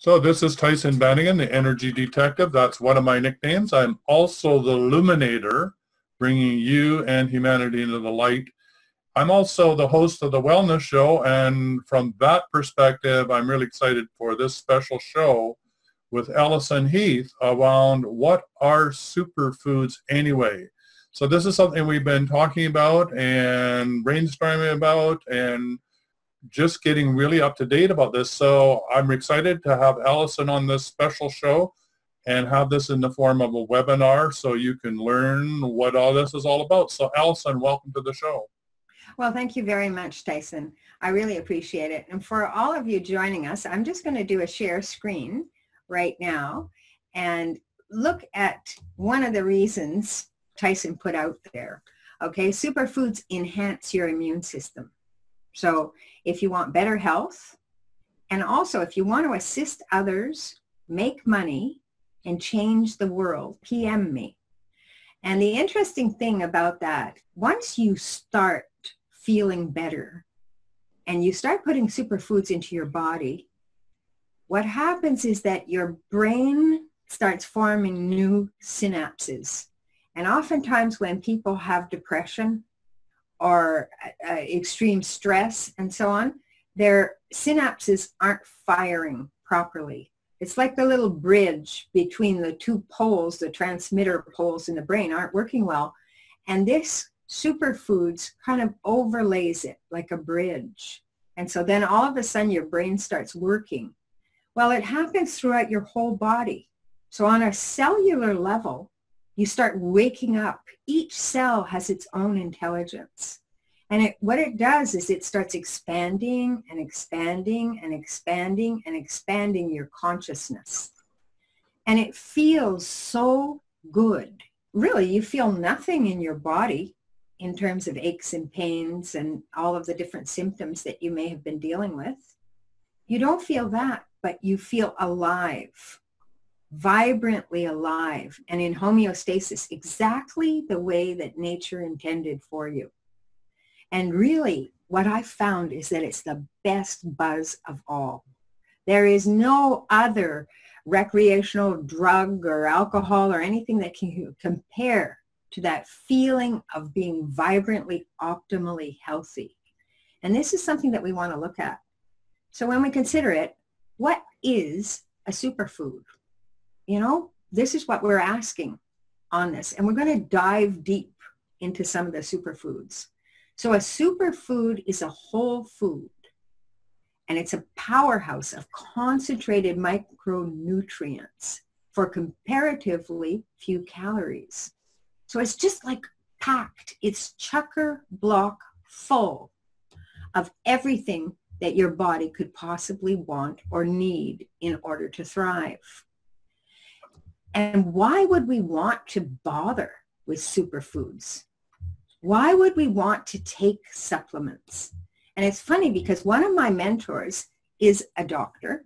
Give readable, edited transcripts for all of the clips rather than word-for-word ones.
So this is Tyson Bannigan, the Energy Detective. That's one of my nicknames. I'm also the Illuminator, bringing you and humanity into the light. I'm also the host of the Wellness Show, and from that perspective, I'm really excited for this special show with Alison Heath around what are superfoods anyway. So this is something we've been talking about and brainstorming about and just getting really up to date about this. So I'm excited to have Alison on this special show and have this in the form of a webinar so you can learn what all this is all about. So Alison, welcome to the show. Well, thank you very much, Tyson. I really appreciate it. And for all of you joining us, I'm just going to do a share screen right now and look at one of the reasons Tyson put out there. Okay, superfoods enhance your immune system. So if you want better health, and also if you want to assist others, make money, and change the world, PM me. And the interesting thing about that, once you start feeling better and you start putting superfoods into your body, what happens is that your brain starts forming new synapses. And oftentimes when people have depression or extreme stress and so on, their synapses aren't firing properly. It's like the little bridge between the two poles, the transmitter poles in the brain aren't working well. And this superfoods kind of overlays it like a bridge. And so then all of a sudden your brain starts working. Well, it happens throughout your whole body. So on a cellular level, you start waking up. Each cell has its own intelligence. And what it does is it starts expanding and expanding and expanding and expanding your consciousness. And it feels so good. Really, you feel nothing in your body in terms of aches and pains and all of the different symptoms that you may have been dealing with. You don't feel that, but you feel alive. Vibrantly alive and in homeostasis, exactly the way that nature intended for you. And really, what I found is that it's the best buzz of all. There is no other recreational drug or alcohol or anything that can compare to that feeling of being vibrantly, optimally healthy. And this is something that we want to look at. So when we consider it, what is a superfood? You know, this is what we're asking on this. And we're going to dive deep into some of the superfoods. So a superfood is a whole food. And it's a powerhouse of concentrated micronutrients for comparatively few calories. So it's just like packed. It's chock-a-block full of everything that your body could possibly want or need in order to thrive. And why would we want to bother with superfoods? Why would we want to take supplements? And it's funny because one of my mentors is a doctor,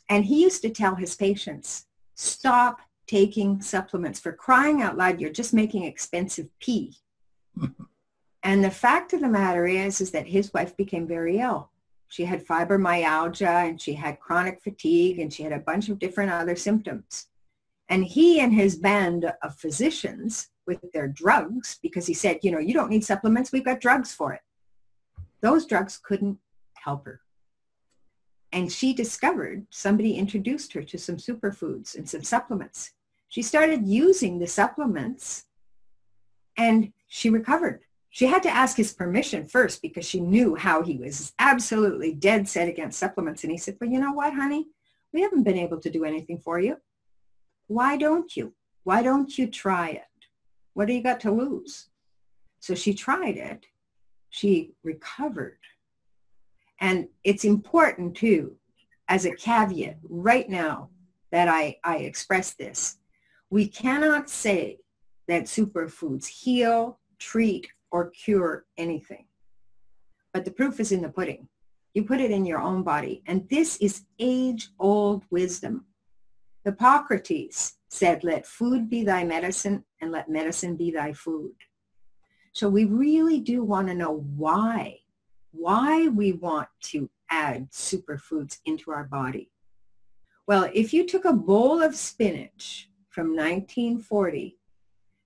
and he used to tell his patients, stop taking supplements. For crying out loud, you're just making expensive pee. And the fact of the matter is that his wife became very ill. She had fibromyalgia, and she had chronic fatigue, and she had a bunch of different other symptoms. And he and his band of physicians with their drugs, because he said, you know, you don't need supplements, we've got drugs for it. Those drugs couldn't help her. And she discovered, somebody introduced her to some superfoods and some supplements. She started using the supplements and she recovered. She had to ask his permission first because she knew how he was absolutely dead set against supplements. And he said, well, you know what, honey? We haven't been able to do anything for you. Why don't you? Why don't you try it? What do you got to lose? So she tried it. She recovered. And it's important too, as a caveat right now that I express this, we cannot say that superfoods heal, treat, or cure anything. But the proof is in the pudding. You put it in your own body. And this is age-old wisdom. Hippocrates said, let food be thy medicine and let medicine be thy food. So we really do want to know why we want to add superfoods into our body. Well, if you took a bowl of spinach from 1940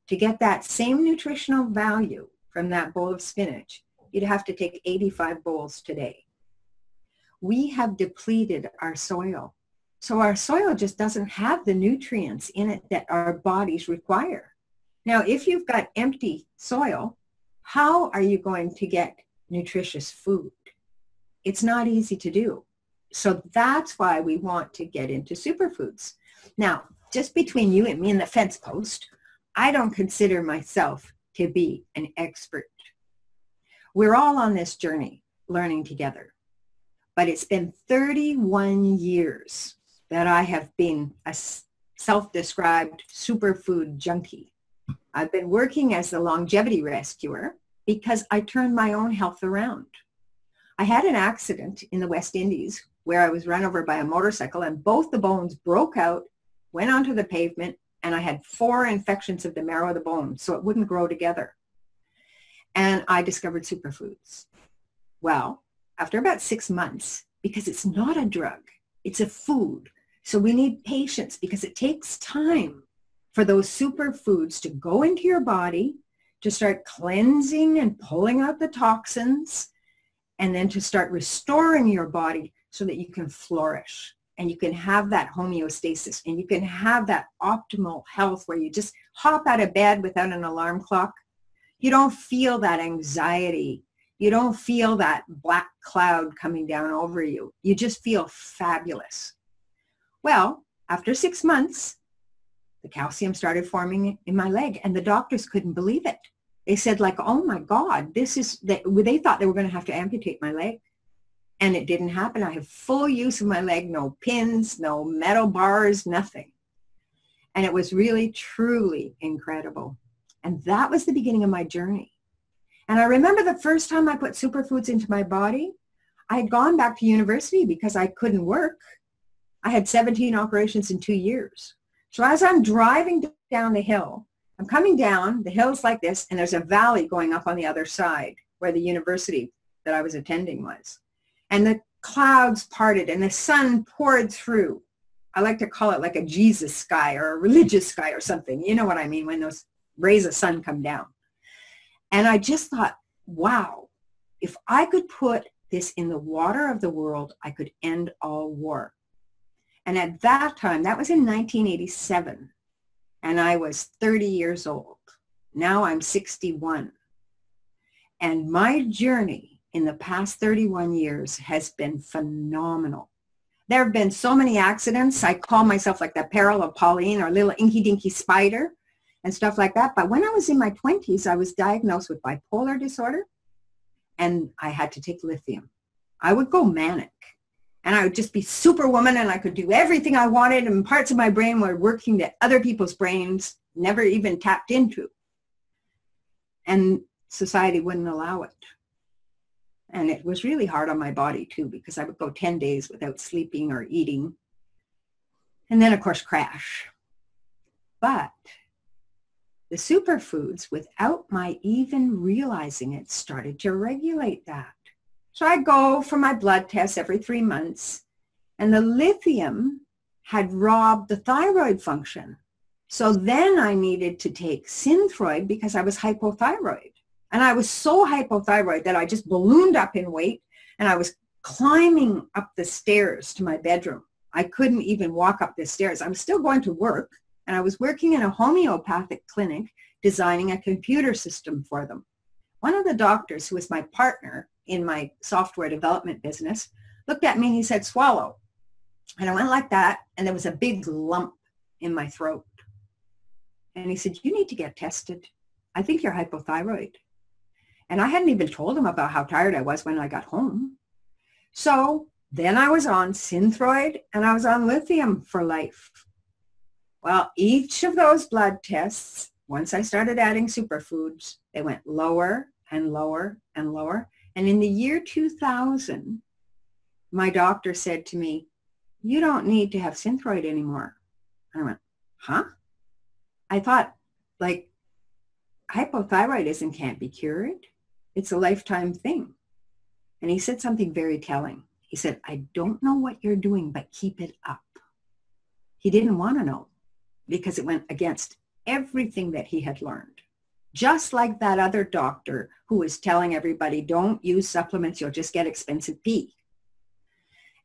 to get that same nutritional value from that bowl of spinach, you'd have to take 85 bowls today. We have depleted our soil. So our soil just doesn't have the nutrients in it that our bodies require. Now, if you've got empty soil, how are you going to get nutritious food? It's not easy to do. So that's why we want to get into superfoods. Now, just between you and me and the fence post, I don't consider myself to be an expert. We're all on this journey, learning together. But it's been 31 years that I have been a self-described superfood junkie. I've been working as the longevity rescuer because I turned my own health around. I had an accident in the West Indies where I was run over by a motorcycle and both the bones broke out, went onto the pavement, and I had 4 infections of the marrow of the bone, so it wouldn't grow together. And I discovered superfoods. Well, after about 6 months, because it's not a drug, it's a food. So we need patience because it takes time for those superfoods to go into your body, to start cleansing and pulling out the toxins, and then to start restoring your body so that you can flourish and you can have that homeostasis and you can have that optimal health where you just hop out of bed without an alarm clock. You don't feel that anxiety. You don't feel that black cloud coming down over you. You just feel fabulous. Well, after 6 months, the calcium started forming in my leg and the doctors couldn't believe it. They said like, oh my God, they thought they were going to have to amputate my leg. And it didn't happen. I have full use of my leg, no pins, no metal bars, nothing. And it was really, truly incredible. And that was the beginning of my journey. And I remember the first time I put superfoods into my body, I had gone back to university because I couldn't work. I had 17 operations in 2 years. So as I'm driving down the hill, I'm coming down, the hill's like this, and there's a valley going up on the other side where the university that I was attending was. And the clouds parted and the sun poured through. I like to call it like a Jesus sky or a religious sky or something. You know what I mean when those rays of sun come down. And I just thought, wow, if I could put this in the water of the world, I could end all war. And at that time, that was in 1987, and I was 30 years old. Now I'm 61. And my journey in the past 31 years has been phenomenal. There have been so many accidents. I call myself like the peril of Pauline or little inky dinky spider and stuff like that. But when I was in my 20s, I was diagnosed with bipolar disorder and I had to take lithium. I would go manic and I would just be superwoman and I could do everything I wanted and parts of my brain were working that other people's brains never even tapped into. And society wouldn't allow it. And it was really hard on my body too, because I would go 10 days without sleeping or eating. And then of course crash. But the superfoods, without my even realizing it, started to regulate that. So I go for my blood tests every 3 months, and the lithium had robbed the thyroid function. So then I needed to take Synthroid because I was hypothyroid. And I was so hypothyroid that I just ballooned up in weight, and I was climbing up the stairs to my bedroom. I couldn't even walk up the stairs. I was still going to work, and I was working in a homeopathic clinic designing a computer system for them. One of the doctors, who was my partner in my software development business, looked at me and he said, swallow. And I went like that, and there was a big lump in my throat. And he said, you need to get tested. I think you're hypothyroid. And I hadn't even told him about how tired I was when I got home. So then I was on Synthroid and I was on lithium for life. Well, each of those blood tests, once I started adding superfoods, they went lower and lower and lower. And in the year 2000, my doctor said to me, you don't need to have Synthroid anymore. And I went, huh? I thought, like, hypothyroidism can't be cured. It's a lifetime thing. And he said something very telling. He said, I don't know what you're doing, but keep it up. He didn't want to know because it went against everything that he had learned. Just like that other doctor who was telling everybody, don't use supplements, you'll just get expensive pee.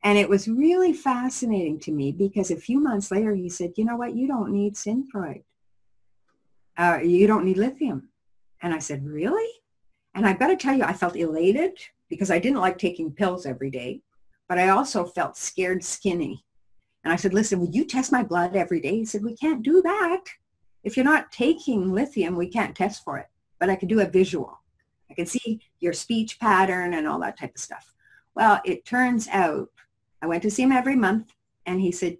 And it was really fascinating to me because a few months later, he said, you know what, you don't need Synthroid. You don't need lithium. And I said, really? And I've got to tell you, I felt elated because I didn't like taking pills every day, but I also felt scared skinny. And I said, listen, would you test my blood every day? He said, we can't do that. If you're not taking lithium, we can't test for it, but I can do a visual. I can see your speech pattern and all that type of stuff. Well, it turns out I went to see him every month and he said,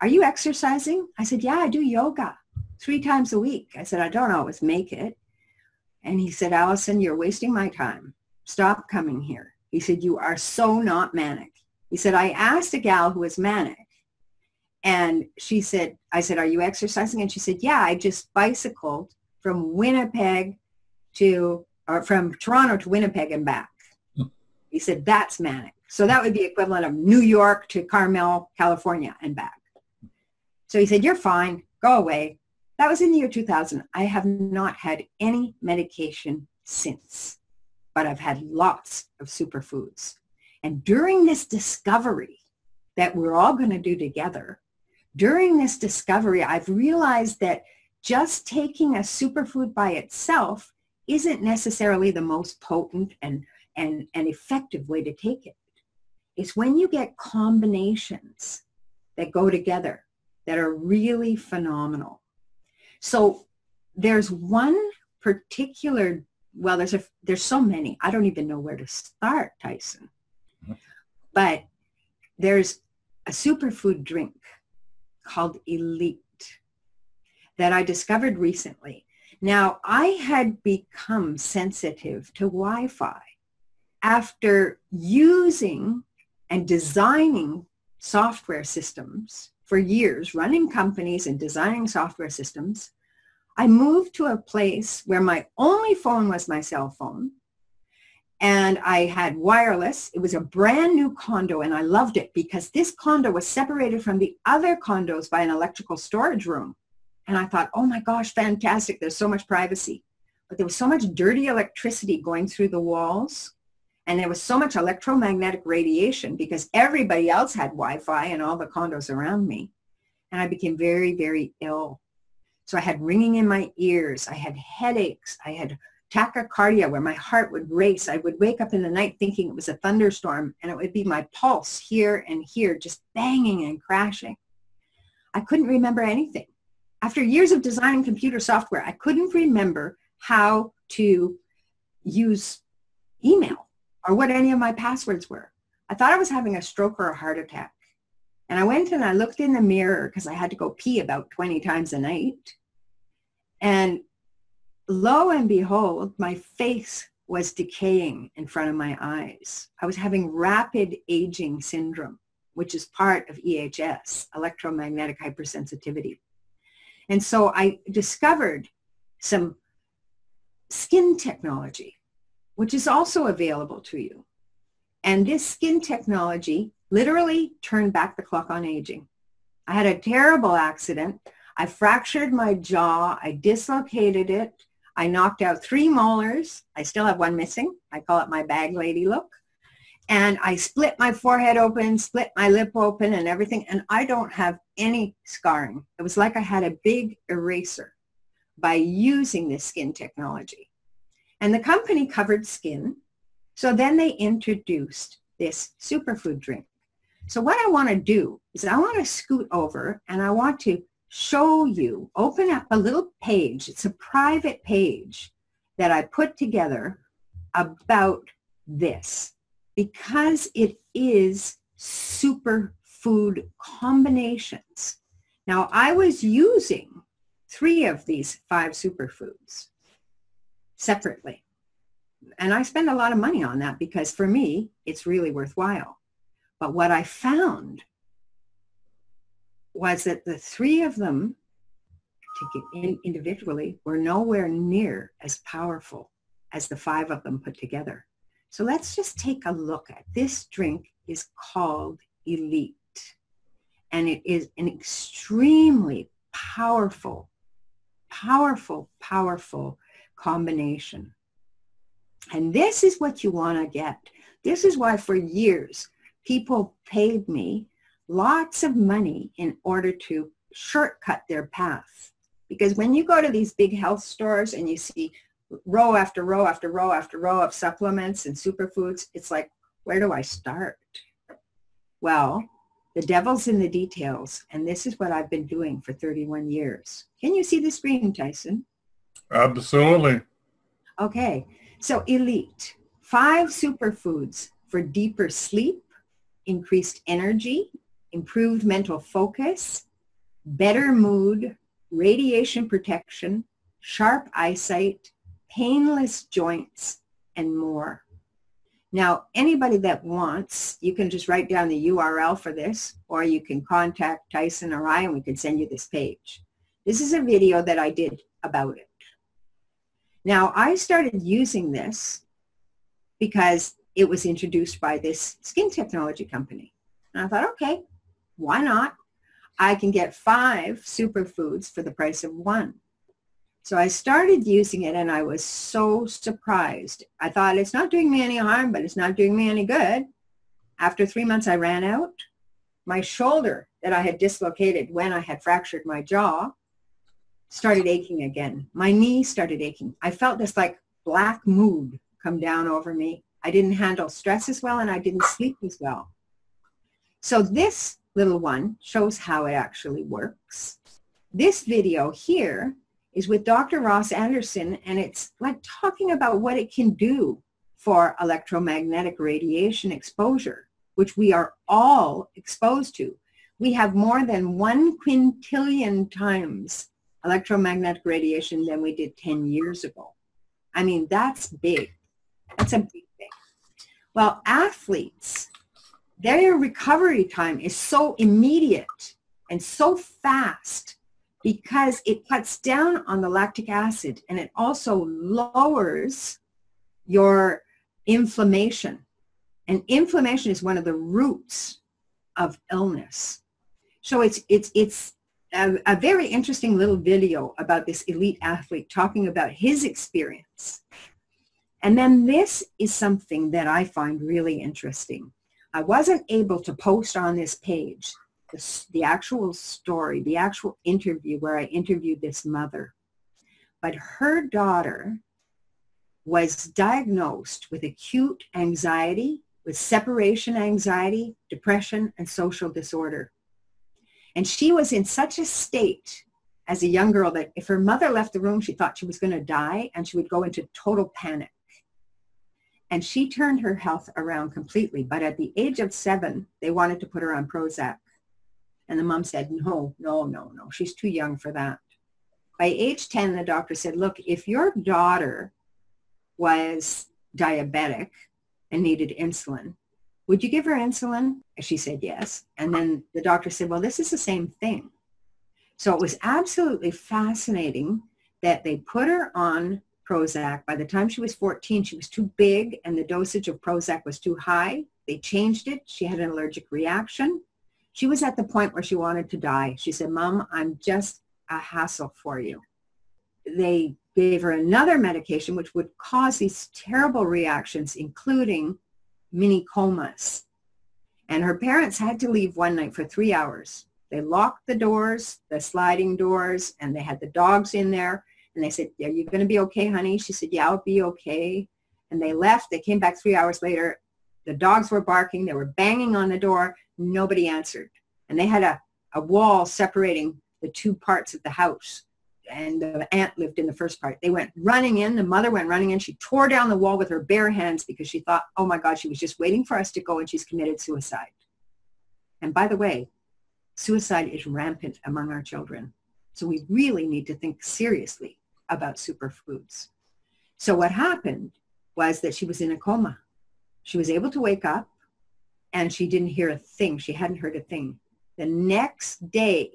are you exercising? I said, yeah, I do yoga 3 times a week. I said, I don't always make it. And he said, Alison, you're wasting my time. Stop coming here. He said, you are so not manic. He said, I asked a gal who was manic and she said, I said, are you exercising? And she said, yeah, I just bicycled from Winnipeg or from Toronto to Winnipeg and back. He said, that's manic. So that would be equivalent of New York to Carmel, California and back. So he said, you're fine. Go away. That was in the year 2000. I have not had any medication since, but I've had lots of superfoods. And during this discovery that we're all going to do together, during this discovery, I've realized that just taking a superfood by itself isn't necessarily the most potent and effective way to take it. It's when you get combinations that go together that are really phenomenal. So there's one particular, well, there's so many. I don't even know where to start, Tyson. But there's a superfood drink called Elite that I discovered recently. Now, I had become sensitive to Wi-Fi after using and designing software systems for years, running companies and designing software systems. I moved to a place where my only phone was my cell phone. And I had wireless. It was a brand new condo and I loved it because this condo was separated from the other condos by an electrical storage room. And I thought, oh my gosh, fantastic. There's so much privacy. But there was so much dirty electricity going through the walls. And there was so much electromagnetic radiation because everybody else had Wi-Fi in all the condos around me. And I became very, very ill. So I had ringing in my ears. I had headaches. I had tachycardia where my heart would race. I would wake up in the night thinking it was a thunderstorm and it would be my pulse here and here just banging and crashing. I couldn't remember anything. After years of designing computer software, I couldn't remember how to use email or what any of my passwords were. I thought I was having a stroke or a heart attack. And I went and I looked in the mirror because I had to go pee about 20 times a night. And lo and behold, my face was decaying in front of my eyes. I was having rapid aging syndrome, which is part of EHS, electromagnetic hypersensitivity. And so I discovered some skin technology, which is also available to you. And this skin technology literally turned back the clock on aging. I had a terrible accident. I fractured my jaw. I dislocated it. I knocked out 3 molars. I still have 1 missing. I call it my bag lady look. And I split my forehead open, split my lip open and everything. And I don't have any scarring. It was like I had a big eraser by using this skin technology. And the company covered skin. So then they introduced this superfood drink. So what I want to do is I want to scoot over and I want to show you, open up a little page. It's a private page that I put together about this because it is superfood combinations. Now, I was using 3 of these 5 superfoods separately. And I spend a lot of money on that because for me, it's really worthwhile. But what I found was that the 3 of them individually were nowhere near as powerful as the 5 of them put together. So let's just take a look at this drink. Is called Elite. And it is an extremely powerful, powerful, powerful combination. And this is what you want to get. This is why for years people paid me lots of money in order to shortcut their path. Because when you go to these big health stores and you see row after row after row after row of supplements and superfoods, it's like, where do I start? Well, the devil's in the details, and this is what I've been doing for 31 years. Can you see the screen, Tyson? Absolutely. Okay, so Elite, 5 superfoods for deeper sleep, increased energy, improved mental focus, better mood, radiation protection, sharp eyesight, painless joints, and more. Now, anybody that wants, you can just write down the URL for this, or you can contact Tyson or I, and we can send you this page. This is a video that I did about it. Now, I started using this because it was introduced by this skin technology company. And I thought, okay, why not? I can get 5 superfoods for the price of 1. So I started using it, and I was so surprised. I thought, it's not doing me any harm, but it's not doing me any good. After 3 months, I ran out. My shoulder that I had dislocated when I had fractured my jaw started aching again. My knee started aching. I felt this like black mood come down over me. I didn't handle stress as well, and I didn't sleep as well. So this little one shows how it actually works. This video here is with Dr. Ross Anderson, and it's like talking about what it can do for electromagnetic radiation exposure, which we are all exposed to. We have more than 1 quintillion times electromagnetic radiation than we did 10 years ago. I mean, that's big. That's a big thing. Well, athletes, their recovery time is so immediate and so fast because it cuts down on the lactic acid, and it also lowers your inflammation. And inflammation is one of the roots of illness. So it's a very interesting little video about this elite athlete talking about his experience. And then this is something that I find really interesting. I wasn't able to post on this page the actual story, the actual interview where I interviewed this mother. But her daughter was diagnosed with acute anxiety, with separation anxiety, depression, and social disorder. And she was in such a state as a young girl that if her mother left the room, she thought she was going to die, and she would go into total panic. And she turned her health around completely. But at the age of 7, they wanted to put her on Prozac. And the mom said, no, she's too young for that. By age 10, the doctor said, look, if your daughter was diabetic and needed insulin, would you give her insulin? And she said yes. And then the doctor said, well, this is the same thing. So it was absolutely fascinating that they put her on Prozac. By the time she was 14, she was too big and the dosage of Prozac was too high. They changed it. She had an allergic reaction. She was at the point where she wanted to die. She said, Mom, I'm just a hassle for you. They gave her another medication which would cause these terrible reactions, including mini comas. And her parents had to leave one night for 3 hours. They locked the doors, the sliding doors, and they had the dogs in there. And they said, are you going to be okay, honey? She said, yeah, I'll be okay. And they left. They came back 3 hours later. The dogs were barking. They were banging on the door. Nobody answered. And they had a wall separating the 2 parts of the house. And the aunt lived in the first part. They went running in. The mother went running in. She tore down the wall with her bare hands because she thought, oh my God, she was just waiting for us to go and she's committed suicide. And by the way, suicide is rampant among our children. So we really need to think seriously about superfoods. So what happened was that she was in a coma. She was able to wake up and she didn't hear a thing. She hadn't heard a thing. The next day,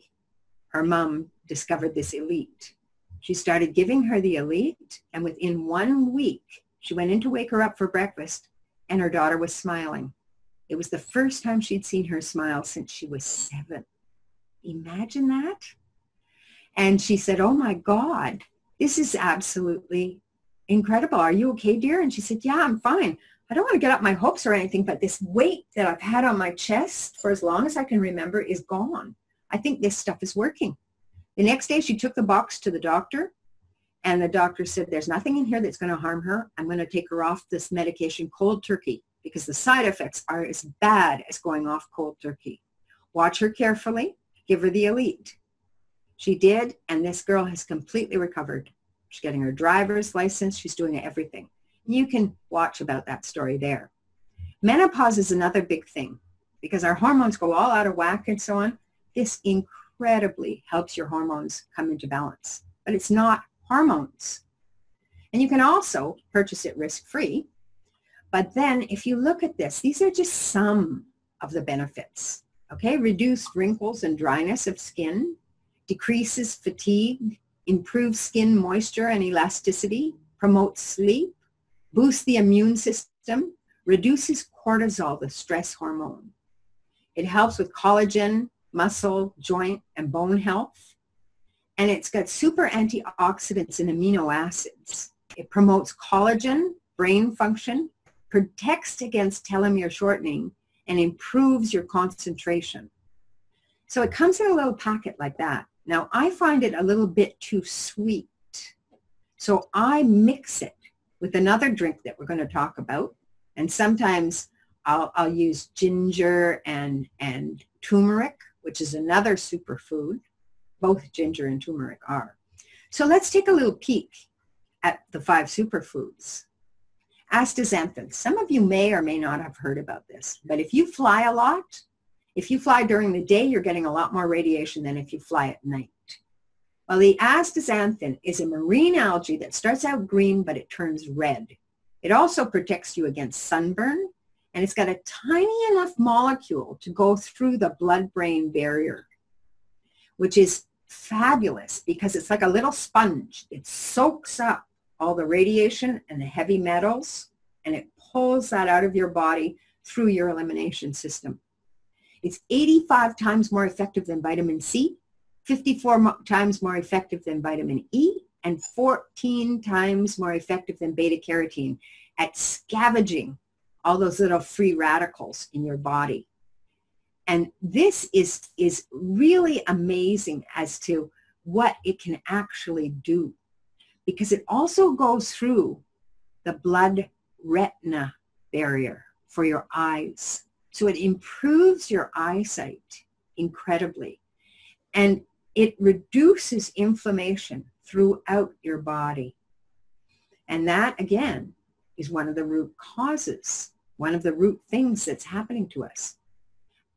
her mom discovered this elite. She started giving her the elite, and within 1 week, she went in to wake her up for breakfast, and her daughter was smiling. It was the first time she'd seen her smile since she was 7. Imagine that. And she said, oh my God, this is absolutely incredible. Are you okay, dear? And she said, yeah, I'm fine. I don't want to get up my hopes or anything, but this weight that I've had on my chest for as long as I can remember is gone. I think this stuff is working. The next day she took the box to the doctor, and the doctor said, there's nothing in here that's going to harm her. I'm going to take her off this medication cold turkey because the side effects are as bad as going off cold turkey. Watch her carefully. Give her the Elite. She did, and this girl has completely recovered. She's getting her driver's license. She's doing everything. You can watch about that story there. Menopause is another big thing because our hormones go all out of whack and so on. This incredibly helps your hormones come into balance, but it's not hormones. And you can also purchase it risk-free. But then if you look at this, these are just some of the benefits. Okay, reduced wrinkles and dryness of skin, decreases fatigue, improves skin moisture and elasticity, promotes sleep, boosts the immune system, reduces cortisol, the stress hormone. It helps with collagen, muscle, joint, and bone health. And it's got super antioxidants and amino acids. It promotes collagen, brain function, protects against telomere shortening, and improves your concentration. So it comes in a little packet like that. Now, I find it a little bit too sweet. So I mix it with another drink that we're going to talk about. And sometimes I'll use ginger and turmeric, which is another superfood. Both ginger and turmeric are. So let's take a little peek at the 5 superfoods. Astaxanthin. Some of you may or may not have heard about this, but if you fly a lot, if you fly during the day, you're getting a lot more radiation than if you fly at night. Well, the astaxanthin is a marine algae that starts out green, but it turns red. It also protects you against sunburn, and it's got a tiny enough molecule to go through the blood-brain barrier, which is fabulous because it's like a little sponge. It soaks up all the radiation and the heavy metals, and it pulls that out of your body through your elimination system. It's 85 times more effective than vitamin C, 54 times more effective than vitamin E, and 14 times more effective than beta carotene at scavenging all those little free radicals in your body. And this is really amazing as to what it can actually do, because it also goes through the blood-retina barrier for your eyes. So it improves your eyesight incredibly. And it reduces inflammation throughout your body. And that, again, is one of the root causes, one of the root things that's happening to us.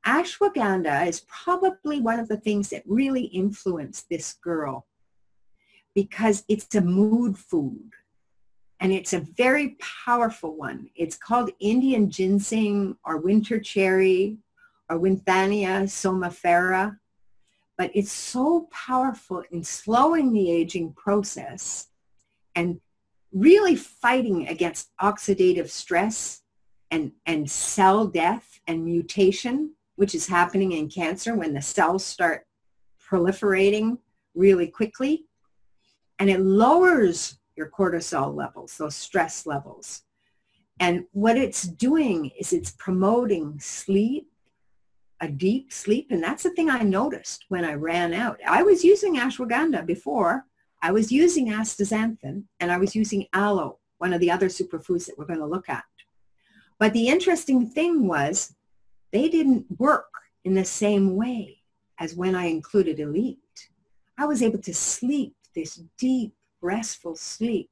Ashwagandha is probably one of the things that really influenced this girl because it's a mood food, and it's a very powerful one. It's called Indian ginseng or winter cherry or Withania somifera, but it's so powerful in slowing the aging process and really fighting against oxidative stress and cell death and mutation, which is happening in cancer when the cells start proliferating really quickly. And it lowers your cortisol levels, those stress levels. And what it's doing is it's promoting sleep, a deep sleep. And that's the thing I noticed when I ran out. I was using ashwagandha before. I was using astaxanthin, and I was using aloe, one of the other superfoods that we're going to look at. But the interesting thing was they didn't work in the same way as when I included Elite. I was able to sleep this deep, restful sleep.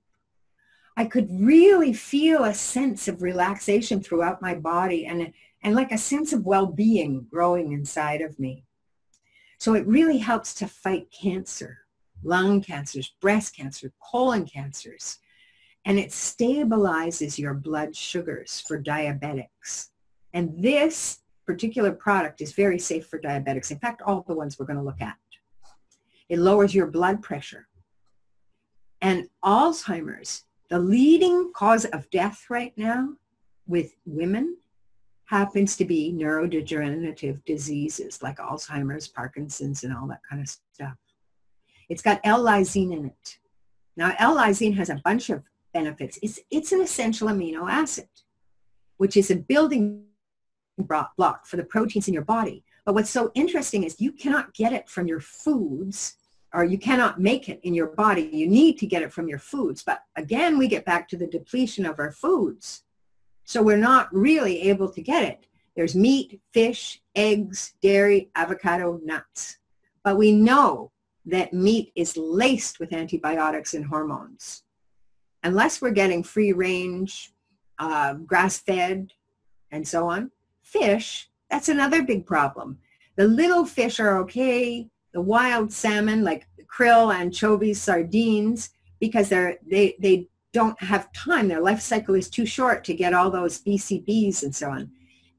I could really feel a sense of relaxation throughout my body and like a sense of well-being growing inside of me. So it really helps to fight cancer, lung cancers, breast cancer, colon cancers, and it stabilizes your blood sugars for diabetics. And this particular product is very safe for diabetics. In fact, all the ones we're going to look at. It lowers your blood pressure. And Alzheimer's, the leading cause of death right now with women, happens to be neurodegenerative diseases like Alzheimer's, Parkinson's, and all that kind of stuff. It's got L-lysine in it. Now, L-lysine has a bunch of benefits. It's an essential amino acid, which is a building block for the proteins in your body. But what's so interesting is you cannot get it from your foods, or you cannot make it in your body. You need to get it from your foods. But again, we get back to the depletion of our foods. So we're not really able to get it. There's meat, fish, eggs, dairy, avocado, nuts. But we know that meat is laced with antibiotics and hormones. Unless we're getting free range, grass-fed, and so on. Fish, that's another big problem. The little fish are okay. The wild salmon, like krill, anchovies, sardines, because they don't have time. Their life cycle is too short to get all those BCBs and so on.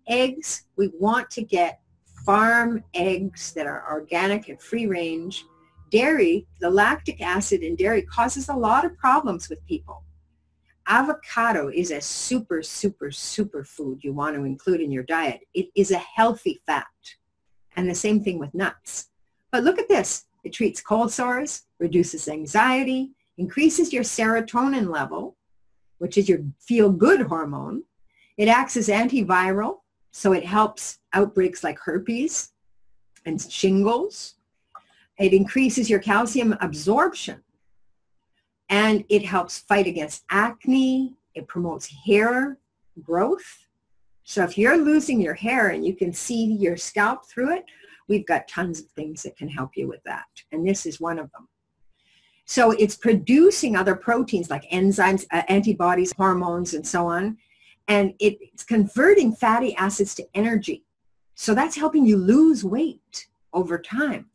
Eggs, we want to get farm eggs that are organic and free range. Dairy, the lactic acid in dairy causes a lot of problems with people. Avocado is a super food you want to include in your diet. It is a healthy fat. And the same thing with nuts. But look at this. It treats cold sores, reduces anxiety, increases your serotonin level, which is your feel-good hormone. It acts as antiviral, so it helps outbreaks like herpes and shingles. It increases your calcium absorption. And it helps fight against acne. It promotes hair growth. So if you're losing your hair and you can see your scalp through it, we've got tons of things that can help you with that. And this is one of them. So it's producing other proteins like enzymes, antibodies, hormones, and so on. And it's converting fatty acids to energy. So that's helping you lose weight over time.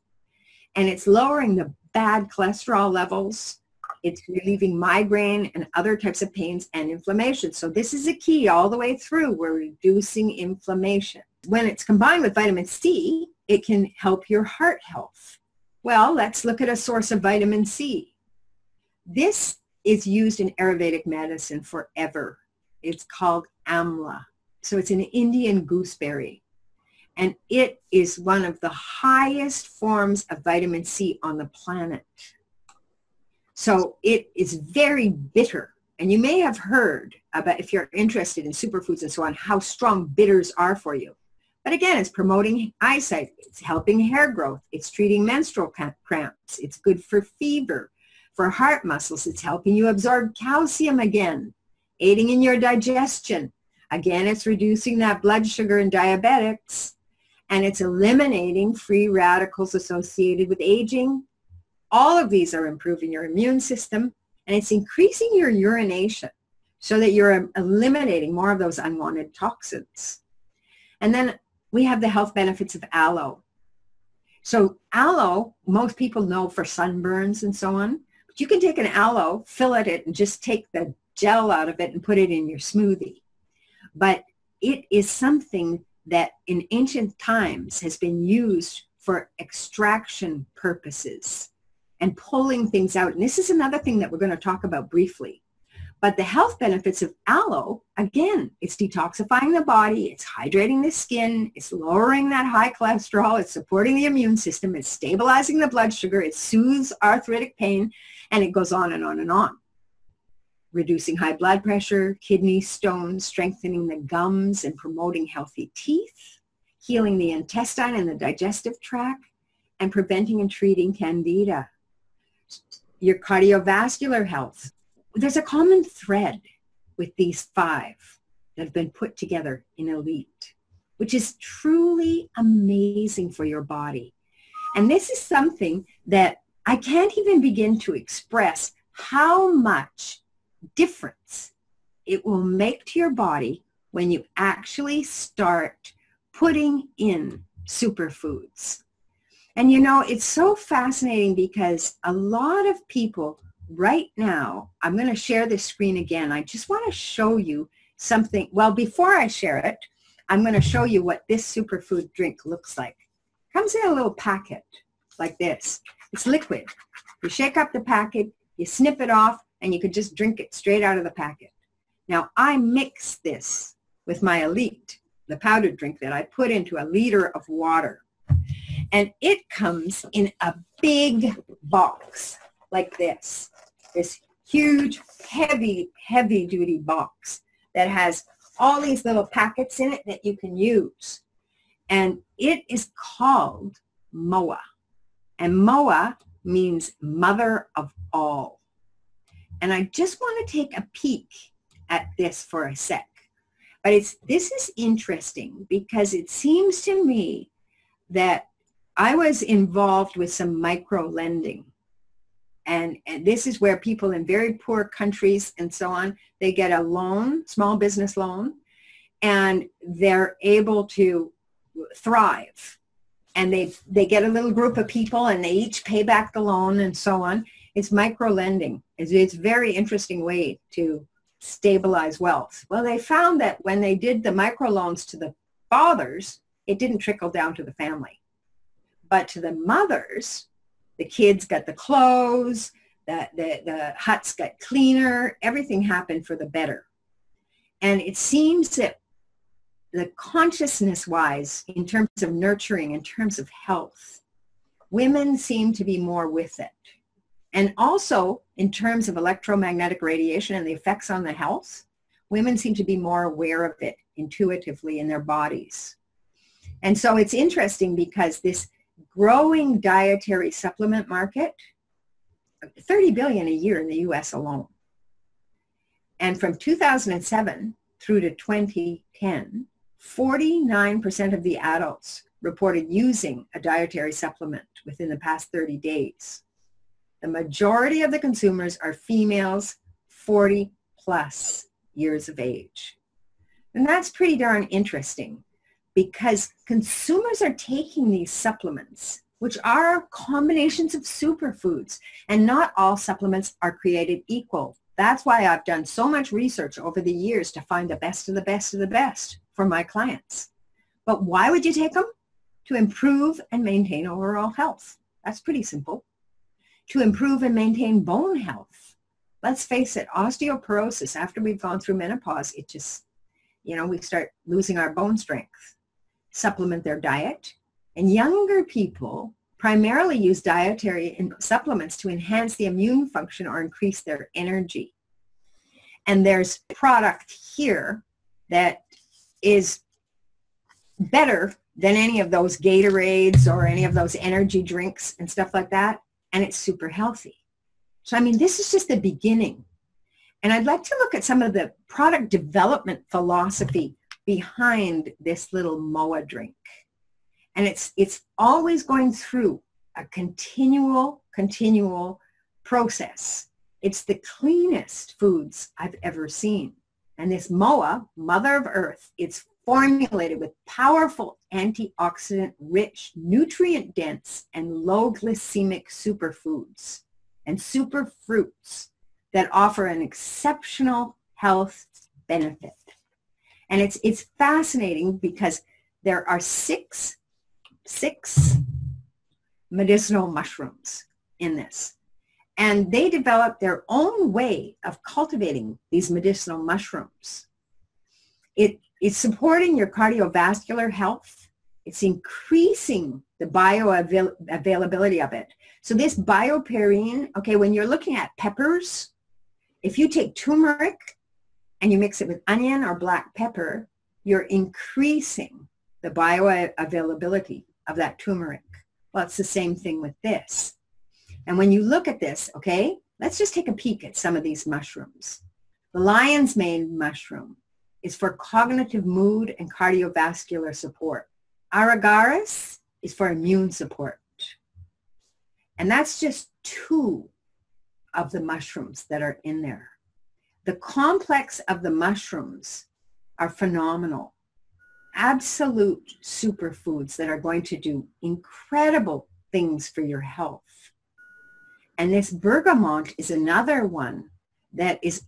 And it's lowering the bad cholesterol levels. It's relieving migraine and other types of pains and inflammation. So this is a key all the way through. We're reducing inflammation. When it's combined with vitamin C, it can help your heart health. Well, let's look at a source of vitamin C. This is used in Ayurvedic medicine forever. It's called Amla. So it's an Indian gooseberry. And it is one of the highest forms of vitamin C on the planet. So it is very bitter. And you may have heard about, if you're interested in superfoods and so on, how strong bitters are for you. But again, it's promoting eyesight. It's helping hair growth. It's treating menstrual cramps. It's good for fever. For heart muscles, it's helping you absorb calcium again, aiding in your digestion. Again, it's reducing that blood sugar in diabetics. And it's eliminating free radicals associated with aging. All of these are improving your immune system, and it's increasing your urination so that you're eliminating more of those unwanted toxins. And then we have the health benefits of aloe. So aloe, most people know for sunburns and so on, but you can take an aloe, fillet it, and just take the gel out of it and put it in your smoothie. But it is something that in ancient times has been used for extraction purposes and pulling things out. And this is another thing that we're going to talk about briefly. But the health benefits of aloe, again, it's detoxifying the body, it's hydrating the skin, it's lowering that high cholesterol, it's supporting the immune system, it's stabilizing the blood sugar, it soothes arthritic pain, and it goes on and on and on. Reducing high blood pressure, kidney stones, strengthening the gums and promoting healthy teeth, healing the intestine and the digestive tract, and preventing and treating candida. Your cardiovascular health. There's a common thread with these 5 that have been put together in Elite, which is truly amazing for your body. And this is something that I can't even begin to express how much difference it will make to your body when you actually start putting in superfoods. And you know, it's so fascinating because a lot of people right now, I'm going to share this screen again. I just want to show you something. Well, before I share it, I'm going to show you what this superfood drink looks like. It comes in a little packet like this. It's liquid. You shake up the packet, you snip it off, and you could just drink it straight out of the packet. Now, I mix this with my Elite the powdered drink that I put into a liter of water. And it comes in a big box like this huge, heavy, heavy-duty box that has all these little packets in it that you can use. And it is called MOA. And MOA means mother of all. And I just want to take a peek at this for a sec. But this is interesting because it seems to me that I was involved with some microlending. And this is where people in very poor countries and so on, they get a loan, small business loan, and they're able to thrive. And they get a little group of people and they each pay back the loan and so on. It's microlending. It's a very interesting way to stabilize wealth. Well, they found that when they did the microloans to the fathers, it didn't trickle down to the family. But to the mothers, the kids got the clothes, the huts got cleaner, everything happened for the better. And it seems that the consciousness-wise, in terms of nurturing, in terms of health, women seem to be more with it. And also, in terms of electromagnetic radiation and the effects on the health, women seem to be more aware of it intuitively in their bodies. And so it's interesting because this growing dietary supplement market, $30 billion a year in the US alone. And from 2007 through to 2010, 49% of the adults reported using a dietary supplement within the past 30 days. The majority of the consumers are females 40 plus years of age. And that's pretty darn interesting because consumers are taking these supplements, which are combinations of superfoods, and not all supplements are created equal. That's why I've done so much research over the years to find the best of the best of the best for my clients. But why would you take them? To improve and maintain overall health. That's pretty simple. To improve and maintain bone health. Let's face it, osteoporosis, after we've gone through menopause, it just, we start losing our bone strength. Supplement their diet. And younger people primarily use dietary supplements to enhance the immune function or increase their energy. And there's product here that is better than any of those Gatorades or any of those energy drinks and stuff like that. And it's super healthy. So, this is just the beginning. And I'd like to look at some of the product development philosophy behind this little MOA drink. And it's always going through a continual process. It's the cleanest foods I've ever seen. And this MOA, Mother of Earth, it's formulated with powerful antioxidant-rich, nutrient-dense, and low-glycemic superfoods and superfruits that offer an exceptional health benefit. And it's fascinating because there are six medicinal mushrooms in this. And they developed their own way of cultivating these medicinal mushrooms. It's supporting your cardiovascular health. It's increasing the bioavailability of it. So this bioperine, okay, when you're looking at peppers, if you take turmeric and you mix it with onion or black pepper, you're increasing the bioavailability of that turmeric. Well, it's the same thing with this. And when you look at this, okay, let's just take a peek at some of these mushrooms. The lion's mane mushroom is for cognitive mood and cardiovascular support. Aragaris is for immune support. And that's just two of the mushrooms that are in there. The complex of the mushrooms are phenomenal. Absolute superfoods that are going to do incredible things for your health. And this bergamot is another one that is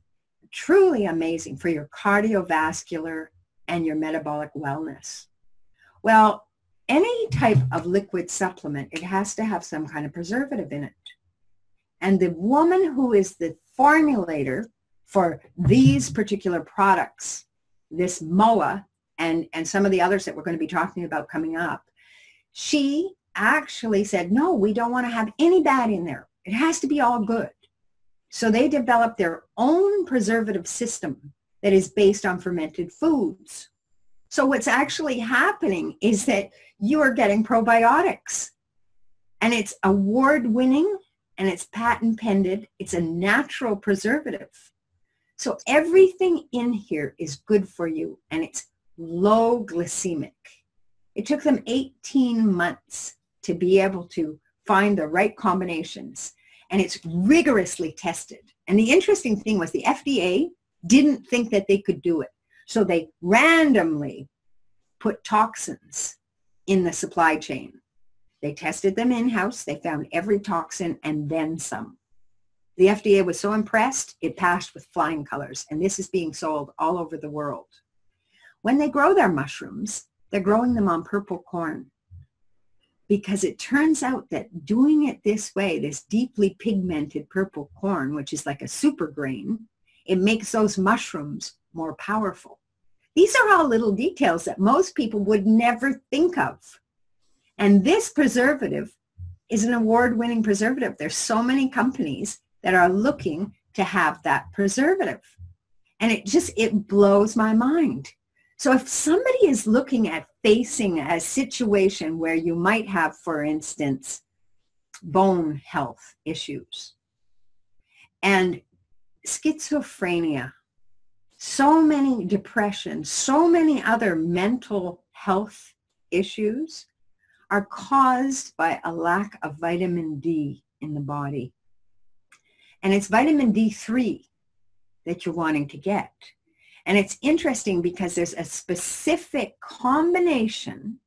truly amazing for your cardiovascular and your metabolic wellness. Well, any type of liquid supplement, it has to have some kind of preservative in it. And the woman who is the formulator for these particular products, this MOA, and some of the others that we're going to be talking about coming up, she actually said, no, we don't want to have any bad in there. It has to be all good. So they developed their own preservative system that is based on fermented foods. So what's actually happening is that you are getting probiotics, and it's award-winning, and it's patent pended. It's a natural preservative. So everything in here is good for you, and it's low glycemic. It took them 18 months to be able to find the right combinations, and it's rigorously tested. And the interesting thing was the FDA didn't think that they could do it. So they randomly put toxins in the supply chain. They tested them in-house. They found every toxin and then some. The FDA was so impressed, it passed with flying colors. And this is being sold all over the world. When they grow their mushrooms, they're growing them on purple corn. Because it turns out that doing it this way, this deeply pigmented purple corn, which is like a super grain, it makes those mushrooms more powerful. These are all little details that most people would never think of. And this preservative is an award-winning preservative. There's so many companies that are looking to have that preservative. And it blows my mind. So if somebody is looking at facing a situation where you might have, for instance, bone health issues and schizophrenia, so many depression, so many other mental health issues are caused by a lack of vitamin D in the body. And it's vitamin D3 that you're wanting to get. And it's interesting because there's a specific combination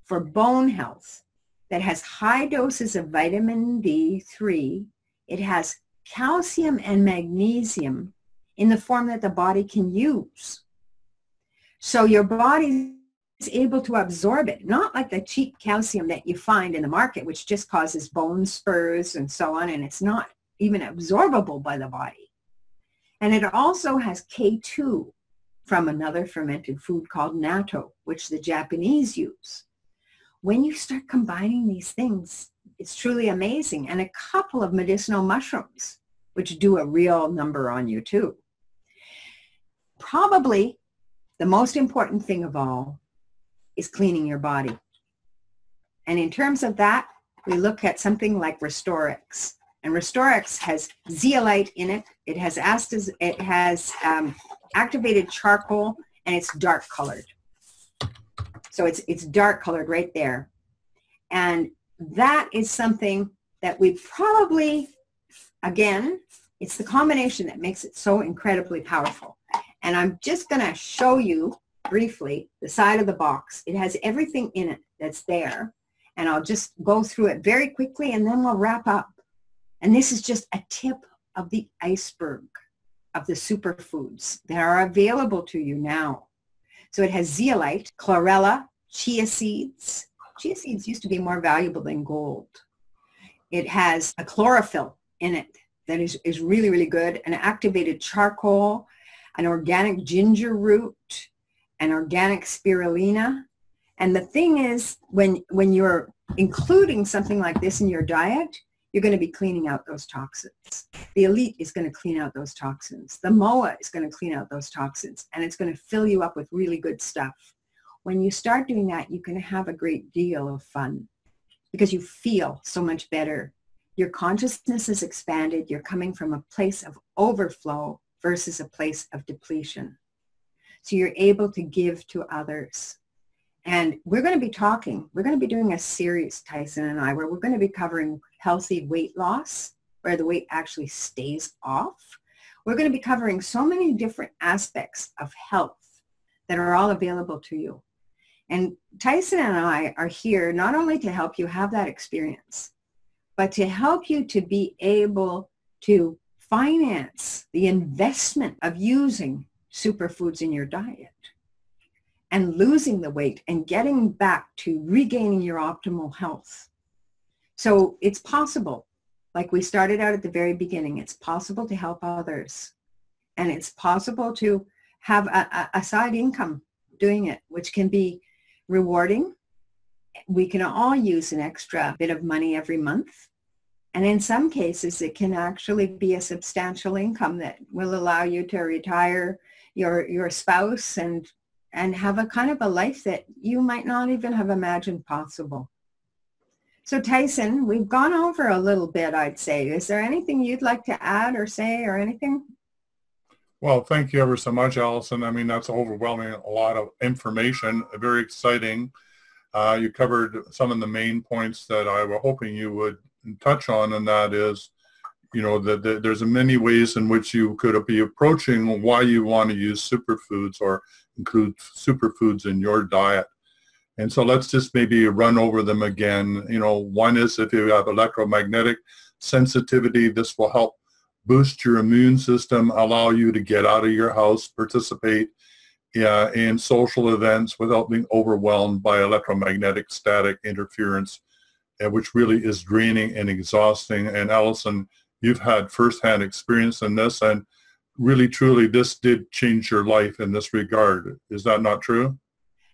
for bone health that has high doses of vitamin D3. It has calcium and magnesium in the form that the body can use. So your body is able to absorb it, not like the cheap calcium that you find in the market, which just causes bone spurs and so on, and it's not even absorbable by the body. And it also has K2 from another fermented food called natto, which the Japanese use. When you start combining these things, it's truly amazing. And a couple of medicinal mushrooms, which do a real number on you too. Probably the most important thing of all is cleaning your body. And in terms of that, we look at something like Restorix. And Restorix has zeolite in it. It has activated charcoal, and it's dark colored. So it's dark colored right there. And that is something that we probably, again, it's the combination that makes it so incredibly powerful. And I'm just going to show you briefly the side of the box. It has everything in it that's there. And I'll just go through it very quickly, and then we'll wrap up. And this is just a tip of the iceberg of the superfoods that are available to you now. So it has zeolite, chlorella, chia seeds. Chia seeds used to be more valuable than gold. It has a chlorophyll in it that is really, really good, an activated charcoal, an organic ginger root, an organic spirulina. And the thing is, when you're including something like this in your diet, you're going to be cleaning out those toxins. The elite is going to clean out those toxins. The MOA is going to clean out those toxins, and it's going to fill you up with really good stuff. When you start doing that, you can have a great deal of fun because you feel so much better. Your consciousness is expanded. You're coming from a place of overflow versus a place of depletion. So you're able to give to others. And we're going to be doing a series, Tyson and I, where we're going to be covering healthy weight loss, where the weight actually stays off. We're going to be covering so many different aspects of health that are all available to you. And Tyson and I are here not only to help you have that experience, but to help you to be able to finance the investment of using superfoods in your diet and losing the weight and getting back to regaining your optimal health. So it's possible, like we started out at the very beginning, it's possible to help others. And it's possible to have a side income doing it, which can be rewarding. We can all use an extra bit of money every month. And in some cases, it can actually be a substantial income that will allow you to retire your spouse and have a kind of a life that you might not even have imagined possible. So Tyson, we've gone over a little bit, I'd say. Is there anything you'd like to add or say or anything? Well, thank you ever so much, Alison. I mean, that's overwhelming, a lot of information, very exciting. You covered some of the main points that I was hoping you would touch on, and that is, you know, that there's many ways in which you could be approaching why you want to use superfoods or include superfoods in your diet. And so let's just maybe run over them again. You know, one is if you have electromagnetic sensitivity, this will help boost your immune system, allow you to get out of your house, participate in social events without being overwhelmed by electromagnetic static interference, which really is draining and exhausting. And Alison, you've had firsthand experience in this, and really, truly, this did change your life in this regard. Is that not true?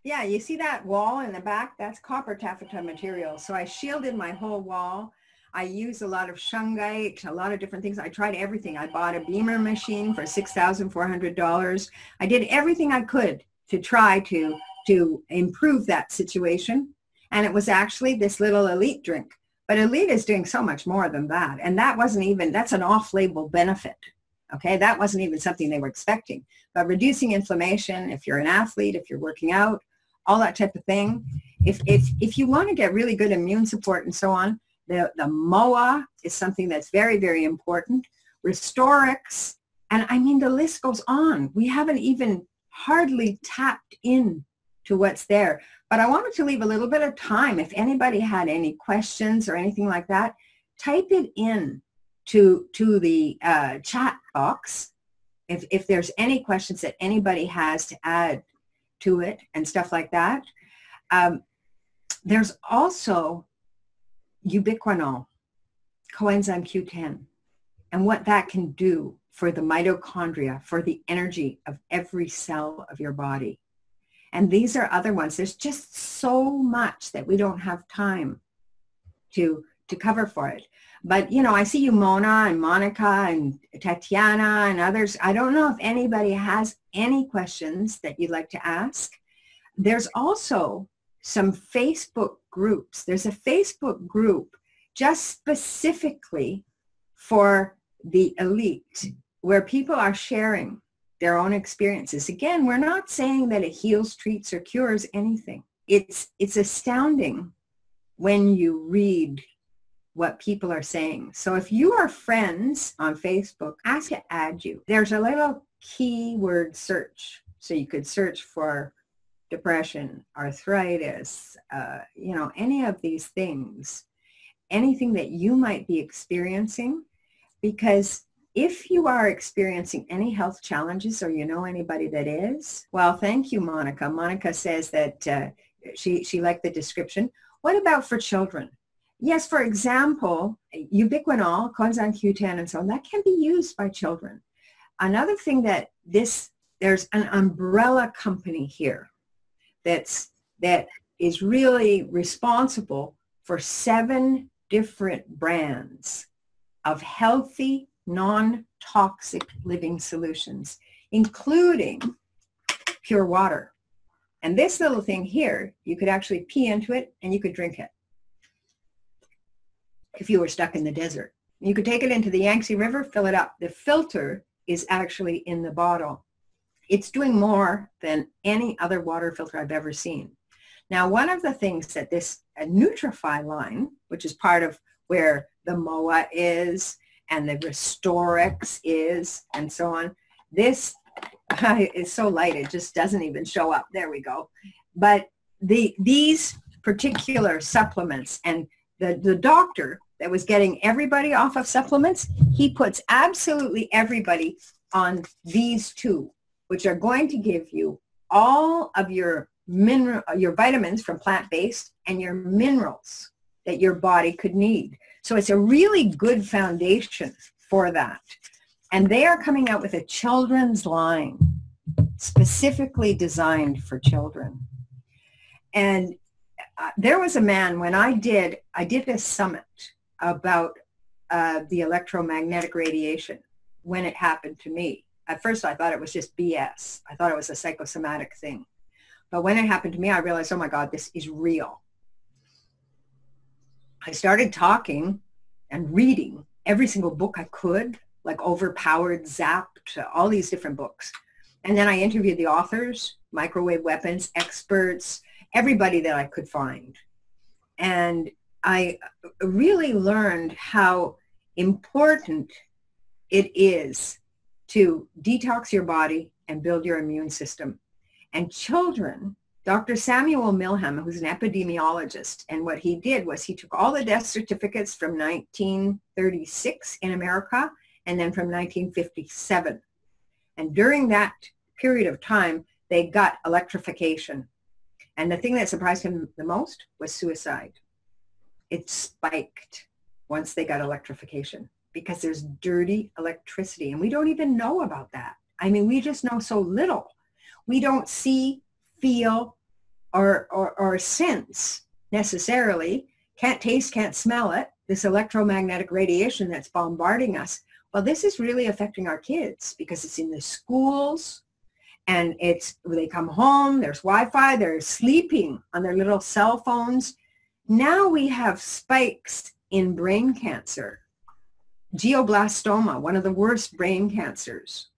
Yeah, you see that wall in the back? That's copper taffeta material. So I shielded my whole wall. I use a lot of shungite, a lot of different things. I tried everything. I bought a beamer machine for $6,400. I did everything I could to try to improve that situation. And it was actually this little Elite drink. But Elite is doing so much more than that. And that wasn't even, that's an off-label benefit. Okay, that wasn't even something they were expecting. But reducing inflammation, if you're an athlete, if you're working out, all that type of thing. If you want to get really good immune support and so on, the MOA is something that's very, very important. Restorix, and I mean the list goes on. We haven't even hardly tapped in to what's there. But I wanted to leave a little bit of time. If anybody had any questions or anything like that, type it in to the chat box. If there's any questions that anybody has to add to it and stuff like that. There's also ubiquinol, coenzyme Q10, and what that can do for the mitochondria, for the energy of every cell of your body. And these are other ones. There's just so much that we don't have time to cover for it. But, you know, I see you, Mona and Monica and Tatiana and others. I don't know if anybody has any questions that you'd like to ask. There's also some Facebook groups. There's a Facebook group just specifically for the elite where people are sharing their own experiences. Again, we're not saying that it heals, treats, or cures anything. It's astounding when you read what people are saying. So if you are friends on Facebook, ask to add you. There's a little keyword search. So you could search for depression, arthritis, you know, any of these things, anything that you might be experiencing, because if you are experiencing any health challenges or you know anybody that is, well, thank you, Monica. Monica says that she liked the description. What about for children? Yes, for example, ubiquinol, coenzyme Q10, and so on, that can be used by children. Another thing that there's an umbrella company here that is really responsible for 7 different brands of healthy, non-toxic living solutions, including pure water. And this little thing here, you could actually pee into it and you could drink it if you were stuck in the desert. You could take it into the Yangtze River, fill it up. The filter is actually in the bottle. It's doing more than any other water filter I've ever seen. Now, one of the things that this Nutrify line, which is part of where the MOA is and the Restorix is and so on, this is so light it just doesn't even show up. There we go. But these particular supplements, and the doctor that was getting everybody off of supplements, he puts absolutely everybody on these 2, which are going to give you all of your vitamins from plant-based and your minerals that your body could need. So it's a really good foundation for that. And they are coming out with a children's line. specifically designed for children. And there was a man, when I did a summit about the electromagnetic radiation when it happened to me. At first I thought it was just BS. I thought it was a psychosomatic thing. But when it happened to me, I realized, oh my God, this is real. I started talking and reading every single book I could, like Overpowered, Zapped, all these different books. And then I interviewed the authors, microwave weapons, experts, everybody that I could find. And I really learned how important it is to detox your body and build your immune system. And children, Dr. Samuel Milham, who's an epidemiologist, and what he did was he took all the death certificates from 1936 in America and then from 1957. And during that period of time, they got electrification. And the thing that surprised him the most was suicide. It spiked once they got electrification because there's dirty electricity. And we don't even know about that. I mean, we just know so little. We don't see, feel, or sense necessarily, can't taste, can't smell it, this electromagnetic radiation that's bombarding us. Well, this is really affecting our kids because it's in the schools, and they come home, there's Wi-Fi, they're sleeping on their little cell phones. Now we have spikes in brain cancer, glioblastoma, one of the worst brain cancers.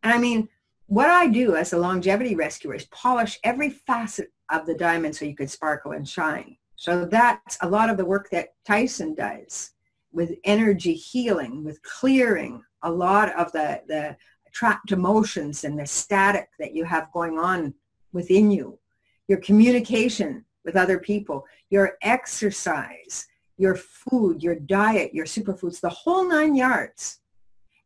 And I mean, what I do as a longevity rescuer is polish every facet of the diamond so you could sparkle and shine. So that's a lot of the work that Tyson does with energy healing, with clearing a lot of the trapped emotions and the static that you have going on within you, your communication with other people, your exercise, your food, your diet, your superfoods, the whole 9 yards.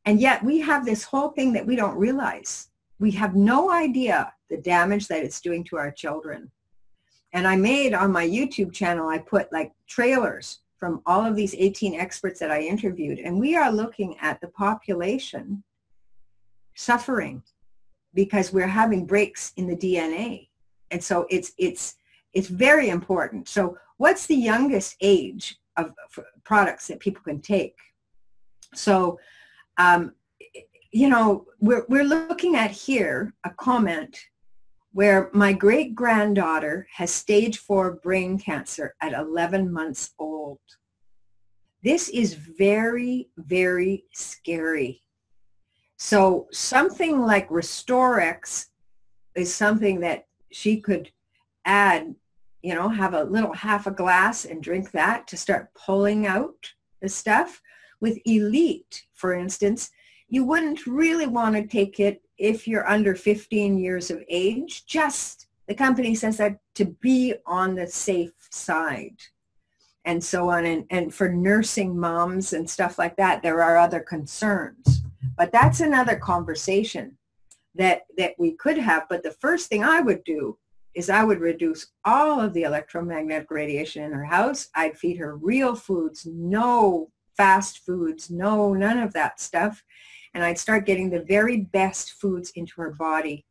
And yet we have this whole thing that we don't realize. We have no idea the damage that it's doing to our children. And I made on my YouTube channel, I put like trailers from all of these 18 experts that I interviewed. And we are looking at the population suffering because we're having breaks in the DNA. And so it's very important. So what's the youngest age of products that people can take? So, you know, we're looking at here a comment where my great-granddaughter has stage 4 brain cancer at 11 months old. This is very, very scary. So something like Restorex is something that she could add, you know, have a little half a glass and drink that to start pulling out the stuff. With Elite, for instance, you wouldn't really want to take it if you're under 15 years of age. Just, the company says that to be on the safe side and so on. And for nursing moms and stuff like that, there are other concerns. But that's another conversation that we could have. But the first thing I would do is I would reduce all of the electromagnetic radiation in her house. I'd feed her real foods, no fast foods, no, none of that stuff. And I'd start getting the very best foods into her body.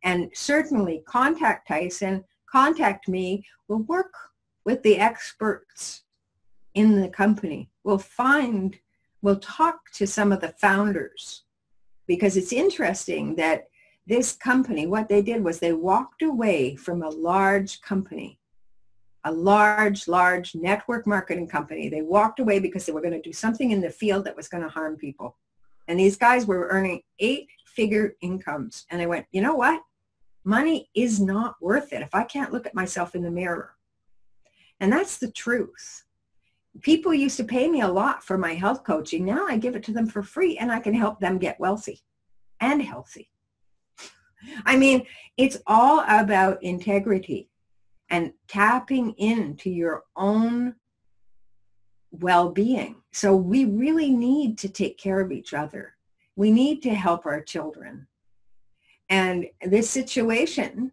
And certainly contact Tyson, contact me. We'll work with the experts in the company. We'll talk to some of the founders, because it's interesting that this company, what they did was they walked away from a large company, a large network marketing company. They walked away because they were going to do something in the field that was going to harm people. And these guys were earning 8-figure incomes. And they went, you know what? Money is not worth it if I can't look at myself in the mirror. And that's the truth. People used to pay me a lot for my health coaching. Now I give it to them for free, and I can help them get wealthy and healthy. I mean, it's all about integrity and tapping into your own well-being. So we really need to take care of each other. We need to help our children. And this situation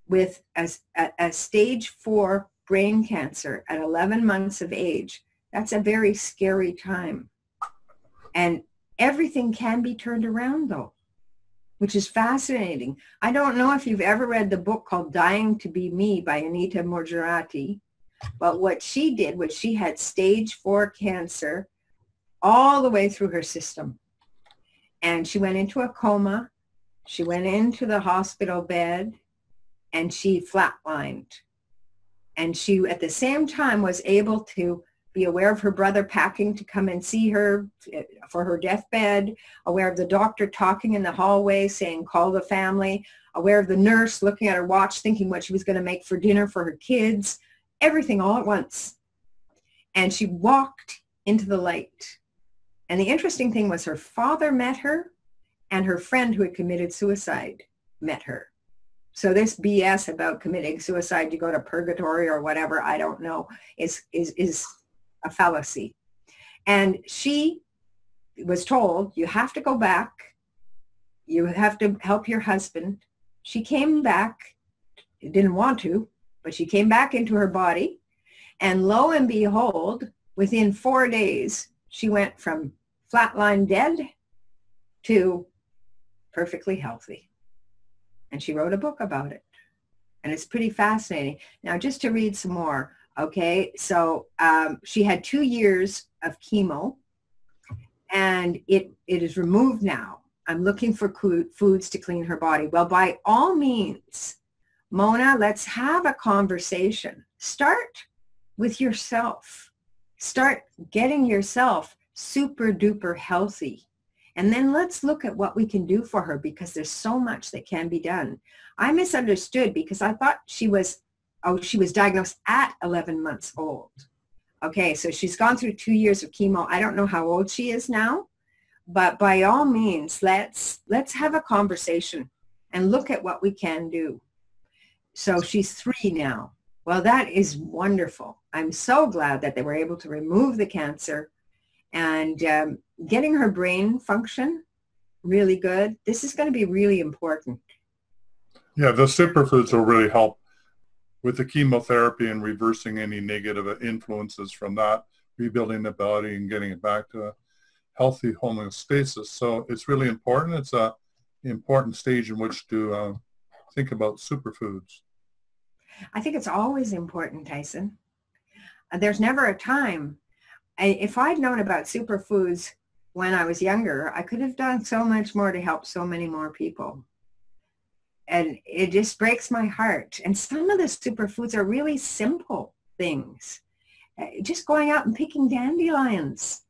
with a stage 4 brain cancer at 11 months of age, that's a very scary time. And everything can be turned around though. which is fascinating. I don't know if you've ever read the book called Dying to Be Me by Anita Moorjati, but what she did was she had stage 4 cancer all the way through her system. And she went into a coma. She went into the hospital bed and she flatlined. And she, at the same time, was able to be aware of her brother packing to come and see her for her deathbed, aware of the doctor talking in the hallway saying, call the family, aware of the nurse looking at her watch thinking what she was going to make for dinner for her kids, everything all at once. And she walked into the light. And the interesting thing was her father met her and her friend who had committed suicide met her. So this BS about committing suicide, you go to purgatory or whatever, I don't know, is a fallacy. And she was told, you have to go back. You have to help your husband. She came back, didn't want to, but she came back into her body. And lo and behold, within 4 days, she went from flatline dead to perfectly healthy. And she wrote a book about it. And it's pretty fascinating. Now, just to read some more. Okay, so she had 2 years of chemo, and it is removed now. I'm looking for foods to clean her body. Well, by all means, Mona, let's have a conversation. Start with yourself. Start getting yourself super duper healthy. And then let's look at what we can do for her, because there's so much that can be done. I misunderstood because I thought she was diagnosed at 11 months old. Okay, so she's gone through 2 years of chemo. I don't know how old she is now, but by all means, let's have a conversation and look at what we can do. So she's 3 now. Well, that is wonderful. I'm so glad that they were able to remove the cancer and getting her brain function really good. This is going to be really important. Yeah, the superfoods will really help with the chemotherapy and reversing any negative influences from that, rebuilding the body and getting it back to a healthy homeostasis. So it's really important. It's an important stage in which to think about superfoods. I think it's always important, Tyson. There's never a time. If I'd known about superfoods when I was younger, I could have done so much more to help so many more people. And it just breaks my heart. And some of the superfoods are really simple things. Just going out and picking dandelions,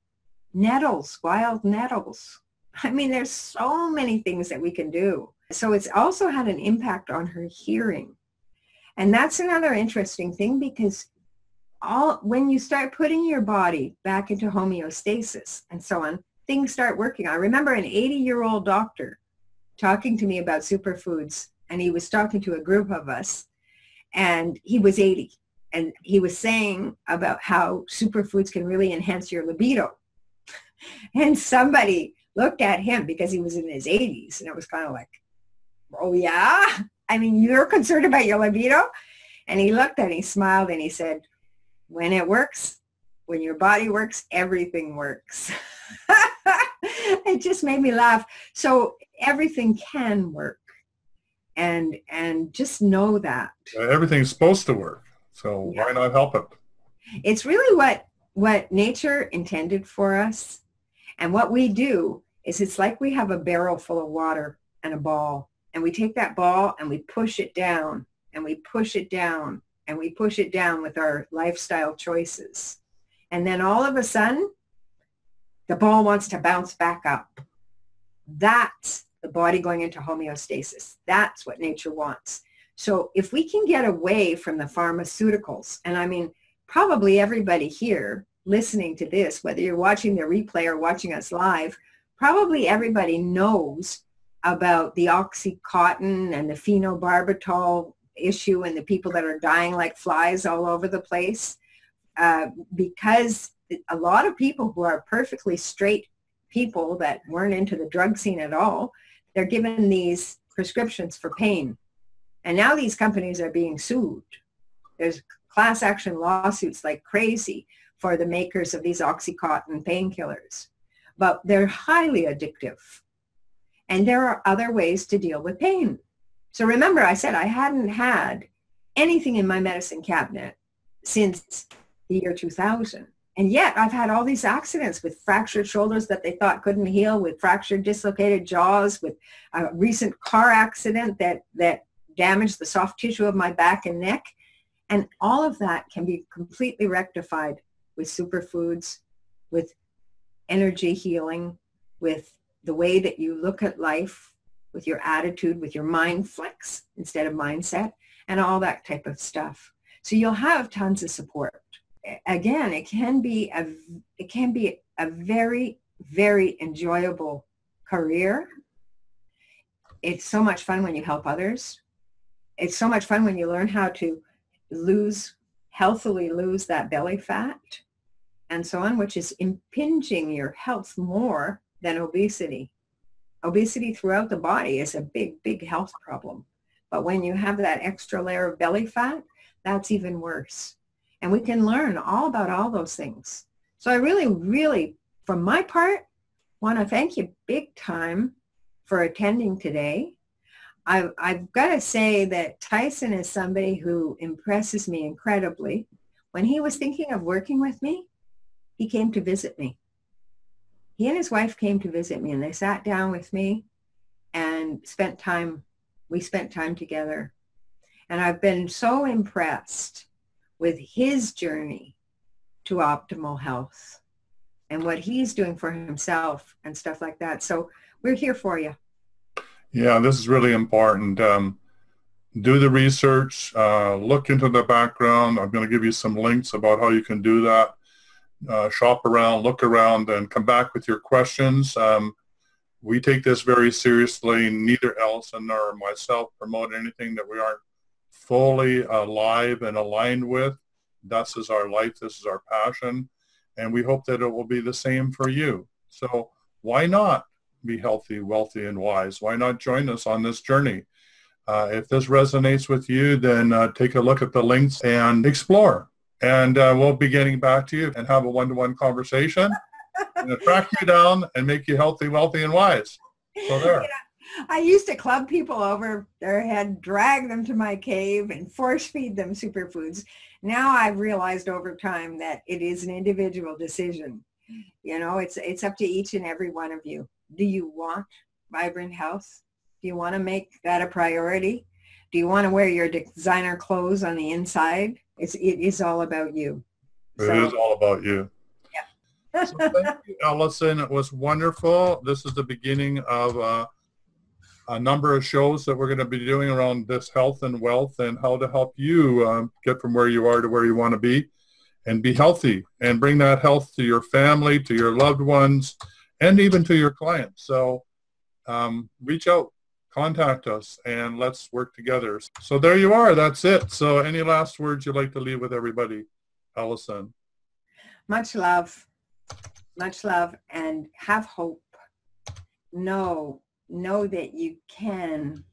nettles, wild nettles. I mean, there's so many things that we can do. So it's also had an impact on her hearing. And that's another interesting thing, because when you start putting your body back into homeostasis and so on, things start working. I remember an 80-year-old doctor talking to me about superfoods, and he was talking to a group of us, and he was 80, and he was saying about how superfoods can really enhance your libido. And somebody looked at him because he was in his 80s, and it was kind of like, oh yeah? I mean, you're concerned about your libido? And he looked and he smiled and he said, when it works, when your body works, everything works. It just made me laugh. So everything can work, and just know that. Everything's supposed to work, so yeah. Why not help it? It's really what nature intended for us. And what we do is, it's like we have a barrel full of water and a ball, and we take that ball and we push it down, and we push it down, and we push it down with our lifestyle choices. And then all of a sudden, the ball wants to bounce back up. That's the body going into homeostasis. That's what nature wants. So if we can get away from the pharmaceuticals, and I mean, probably everybody here listening to this, whether you're watching the replay or watching us live, probably everybody knows about the Oxycontin and the phenobarbital issue and the people that are dying like flies all over the place, because a lot of people who are perfectly straight people that weren't into the drug scene at all, they're given these prescriptions for pain. And now these companies are being sued. There's class action lawsuits like crazy for the makers of these Oxycontin painkillers. But they're highly addictive. And there are other ways to deal with pain. So remember, I said I hadn't had anything in my medicine cabinet since the year 2000. And yet I've had all these accidents with fractured shoulders that they thought couldn't heal, with fractured, dislocated jaws, with a recent car accident that damaged the soft tissue of my back and neck. And all of that can be completely rectified with superfoods, with energy healing, with the way that you look at life, with your attitude, with your mind flex instead of mindset, and all that type of stuff. So you'll have tons of support. Again, it can be a very, very enjoyable career. It's so much fun when you help others. It's so much fun when you learn how to healthily lose that belly fat and so on, which is impinging your health more than obesity. Obesity throughout the body is a big, big health problem. But when you have that extra layer of belly fat, that's even worse. And we can learn all about all those things. So I really, really, from my part, want to thank you big time for attending today. I've got to say that Tyson is somebody who impresses me incredibly. When he was thinking of working with me, he came to visit me. He and his wife came to visit me, and they sat down with me and spent time. We spent time together. And I've been so impressed with his journey to optimal health and what he's doing for himself and stuff like that. So we're here for you. Yeah, this is really important. Do the research, look into the background. I'm going to give you some links about how you can do that. Shop around, look around, and come back with your questions. We take this very seriously. Neither Alison nor myself promote anything that we aren't fully alive and aligned with. This is our life. This is our passion. And we hope that it will be the same for you. So why not be healthy, wealthy, and wise? Why not join us on this journey? If this resonates with you, then take a look at the links and explore. And we'll be getting back to you and have a one-to-one conversation and track you down and make you healthy, wealthy, and wise. So there. I used to club people over their head, drag them to my cave, and force feed them superfoods. Now I've realized over time that it is an individual decision. You know, it's up to each and every one of you. Do you want vibrant health? Do you want to make that a priority? Do you want to wear your designer clothes on the inside? It is all about you. It is all about you. Yeah. So thank you, Alison. It was wonderful. This is the beginning of a number of shows that we're going to be doing around this health and wealth and how to help you get from where you are to where you want to be and be healthy and bring that health to your family, to your loved ones, and even to your clients. So reach out, contact us, and let's work together. So there you are. That's it. So any last words you'd like to leave with everybody, Alison? Much love, and have hope. Know that you can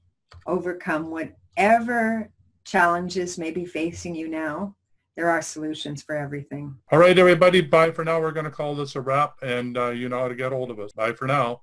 overcome whatever challenges may be facing you now. There are solutions for everything. All right, everybody. Bye for now. We're going to call this a wrap, and you know how to get hold of us. Bye for now.